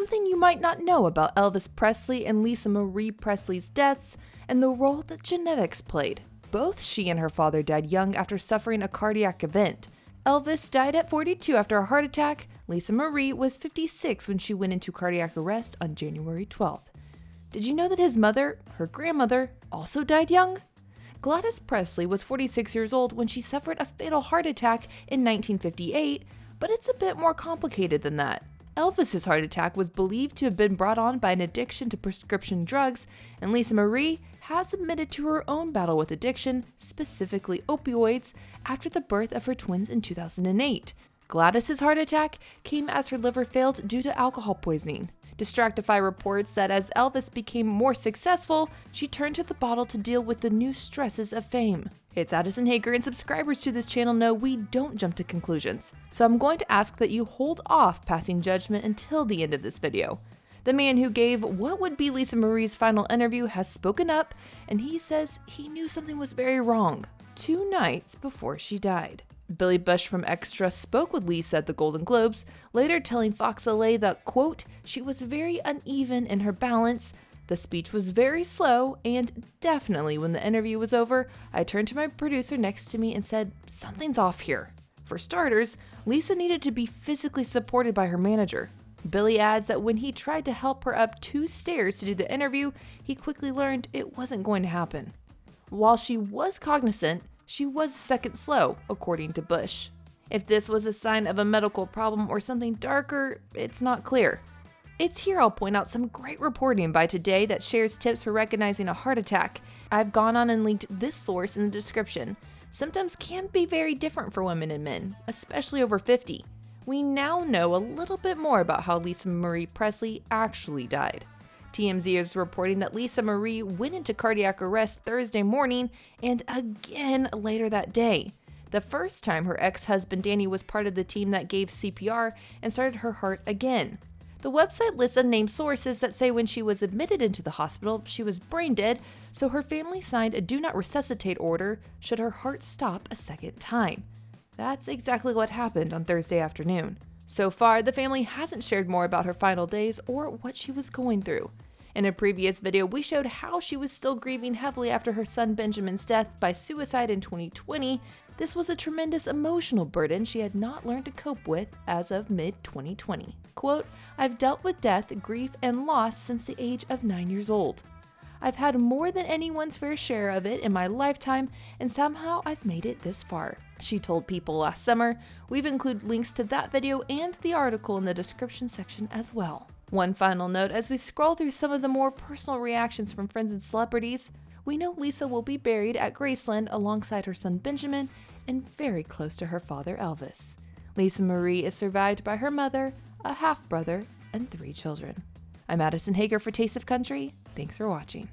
something you might not know about Elvis Presley and Lisa Marie Presley's deaths and the role that genetics played. Both she and her father died young after suffering a cardiac event. Elvis died at 42 after a heart attack. Lisa Marie was 56 when she went into cardiac arrest on January 12th. Did you know that his mother, her grandmother, also died young? Gladys Presley was 46 years old when she suffered a fatal heart attack in 1958, but it's a bit more complicated than that. Elvis's heart attack was believed to have been brought on by an addiction to prescription drugs, and Lisa Marie has admitted to her own battle with addiction, specifically opioids, after the birth of her twins in 2008. Gladys's heart attack came as her liver failed due to alcohol poisoning. Distractify reports that as Elvis became more successful, she turned to the bottle to deal with the new stresses of fame. It's Addison Hager, and subscribers to this channel know we don't jump to conclusions, so I'm going to ask that you hold off passing judgment until the end of this video. The man who gave what would be Lisa Marie's final interview has spoken up, and he says he knew something was very wrong 2 nights before she died. Billy Bush from Extra spoke with Lisa at the Golden Globes, later telling Fox LA that, quote, she was very uneven in her balance, the speech was very slow, and definitely when the interview was over, I turned to my producer next to me and said, something's off here. For starters, Lisa needed to be physically supported by her manager. Billy adds that when he tried to help her up 2 stairs to do the interview, he quickly learned it wasn't going to happen. While she was cognizant, she was a second slow, according to Bush. If this was a sign of a medical problem or something darker, it's not clear. It's here I'll point out some great reporting by Today that shares tips for recognizing a heart attack. I've gone on and linked this source in the description. Symptoms can be very different for women and men, especially over 50. We now know a little bit more about how Lisa Marie Presley actually died. TMZ is reporting that Lisa Marie went into cardiac arrest Thursday morning and again later that day. The first time her ex-husband Danny was part of the team that gave CPR and started her heart again. The website lists unnamed sources that say when she was admitted into the hospital, she was brain dead, so her family signed a do not resuscitate order should her heart stop a second time. That's exactly what happened on Thursday afternoon. So far, the family hasn't shared more about her final days or what she was going through. In a previous video, we showed how she was still grieving heavily after her son Benjamin's death by suicide in 2020. This was a tremendous emotional burden she had not learned to cope with as of mid-2020. Quote, I've dealt with death, grief, and loss since the age of 9 years old. I've had more than anyone's fair share of it in my lifetime, and somehow I've made it this far, she told People last summer. We've included links to that video and the article in the description section as well. One final note as we scroll through some of the more personal reactions from friends and celebrities, we know Lisa will be buried at Graceland alongside her son Benjamin and very close to her father Elvis. Lisa Marie is survived by her mother, a half-brother, and 3 children. I'm Addison Hager for Taste of Country. Thanks for watching.